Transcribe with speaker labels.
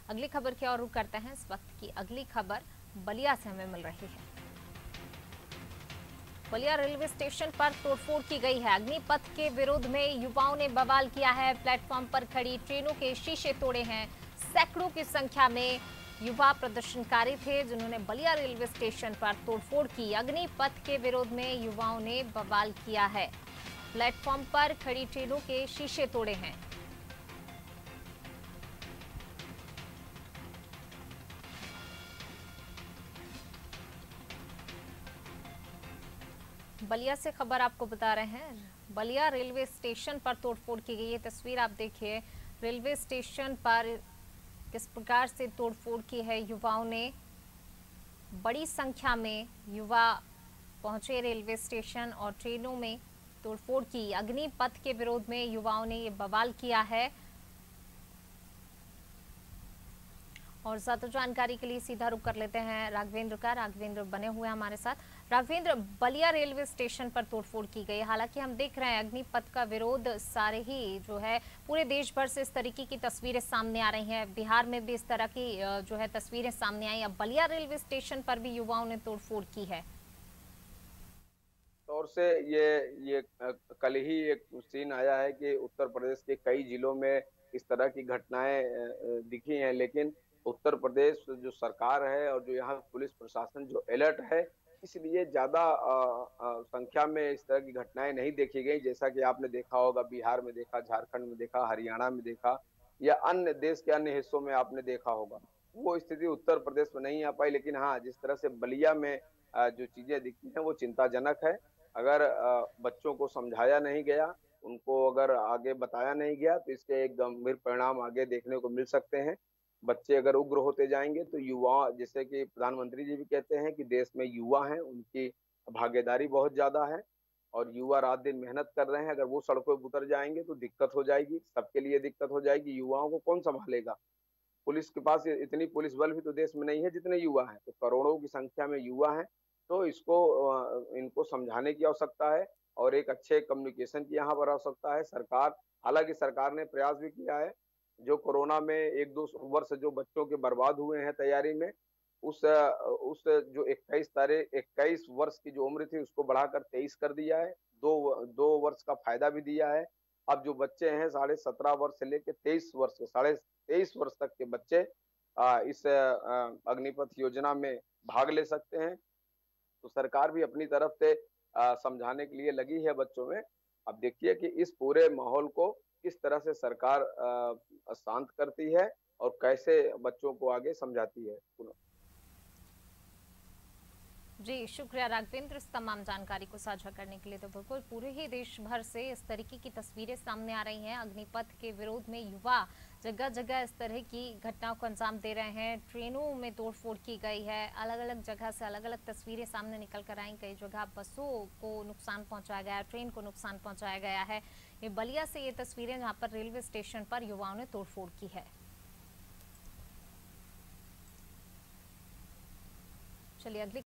Speaker 1: अगली खबर की ओर रुख करते हैं। इस वक्त की अगली खबर बलिया से हमें मिल रही है। बलिया रेलवे स्टेशन पर तोड़फोड़ की गई है। अग्निपथ के विरोध में युवाओं ने बवाल किया है। प्लेटफॉर्म पर खड़ी ट्रेनों के शीशे तोड़े हैं। सैकड़ों की संख्या में युवा प्रदर्शनकारी थे जिन्होंने बलिया रेलवे स्टेशन पर तोड़फोड़ की। अग्निपथ के विरोध में युवाओं ने बवाल किया है। प्लेटफॉर्म पर खड़ी ट्रेनों के शीशे तोड़े हैं। बलिया से खबर आपको बता रहे हैं। बलिया रेलवे स्टेशन पर तोड़फोड़ की गई है। तस्वीर आप देखिए, रेलवे स्टेशन पर किस प्रकार से तोड़फोड़ की है। युवाओं ने, बड़ी संख्या में युवा पहुंचे रेलवे स्टेशन और ट्रेनों में तोड़फोड़ की। अग्निपथ के विरोध में युवाओं ने ये बवाल किया है। और ज्यादा जानकारी के लिए सीधा रुख कर लेते हैं राघवेंद्र का। राघवेंद्र बने हुए हैं हमारे साथ। राघवेंद्र, बलिया रेलवे स्टेशन पर तोड़फोड़ की गई। हालांकि हम देख रहे हैं अग्निपथ का विरोध सारे ही जो है पूरे देश भर से इस तरीके की तस्वीरें सामने आ रही हैं। बिहार में भी इस तरह की जो है तस्वीरें सामने आई। अब बलिया रेलवे स्टेशन पर भी युवाओं ने तोड़फोड़ की है।
Speaker 2: तौर से ये कल ही एक सीन आया है कि उत्तर प्रदेश के कई जिलों में इस तरह की घटनाएं दिखी हैं, लेकिन उत्तर प्रदेश जो सरकार है और जो यहाँ पुलिस प्रशासन जो अलर्ट है, इसलिए ज्यादा संख्या में इस तरह की घटनाएं नहीं देखी गई। जैसा कि आपने देखा होगा, बिहार में देखा, झारखंड में देखा, हरियाणा में देखा, या अन्य देश के अन्य हिस्सों में आपने देखा होगा। वो स्थिति उत्तर प्रदेश में नहीं आ पाई। लेकिन हाँ, जिस तरह से बलिया में जो चीजें दिखती हैं वो चिंताजनक है। अगर बच्चों को समझाया नहीं गया, उनको अगर आगे बताया नहीं गया, तो इसके एक गंभीर परिणाम आगे देखने को मिल सकते हैं। बच्चे अगर उग्र होते जाएंगे तो युवा, जैसे कि प्रधानमंत्री जी भी कहते हैं कि देश में युवा हैं, उनकी भागीदारी बहुत ज्यादा है और युवा रात दिन मेहनत कर रहे हैं। अगर वो सड़कों पर उतर जाएंगे तो दिक्कत हो जाएगी, सबके लिए दिक्कत हो जाएगी। युवाओं को कौन संभालेगा? पुलिस के पास इतनी पुलिस बल भी तो देश में नहीं है जितने युवा हैं, तो करोड़ों की संख्या में युवा हैं। तो इनको समझाने की आवश्यकता है और एक अच्छे कम्युनिकेशन की यहाँ पर आवश्यकता है। सरकार, हालांकि सरकार ने प्रयास भी किया है। जो कोरोना में एक दो वर्ष जो बच्चों के बर्बाद हुए हैं तैयारी में, उस जो 21 वर्ष की जो उम्र थी उसको बढ़ाकर 23 कर दिया है। दो दो वर्ष का फायदा भी दिया है। अब जो बच्चे हैं 17.5 वर्ष से लेकर 23 वर्ष के, 23 वर्ष तक के बच्चे इस अग्निपथ योजना में भाग ले सकते हैं। तो सरकार भी अपनी तरफ से समझाने के लिए लगी है बच्चों में। अब देखिए कि इस पूरे माहौल को किस तरह से सरकार शांत करती है और कैसे बच्चों को आगे समझाती है।
Speaker 1: जी शुक्रिया राघवेंद्र, इस तमाम जानकारी को साझा करने के लिए। तो बिल्कुल पूरे ही देश भर से इस तरीके की तस्वीरें सामने आ रही हैं। अग्निपथ के विरोध में युवा जगह जगह इस तरह की घटनाओं को अंजाम दे रहे हैं। ट्रेनों में तोड़फोड़ की गई है। अलग अलग जगह से अलग अलग तस्वीरें सामने निकल कर आई। कई जगह बसों को नुकसान पहुंचाया गया है, ट्रेन को नुकसान पहुंचाया गया है। ये बलिया से ये तस्वीरें जहाँ पर रेलवे स्टेशन पर युवाओं ने तोड़फोड़ की है। चलिए अगली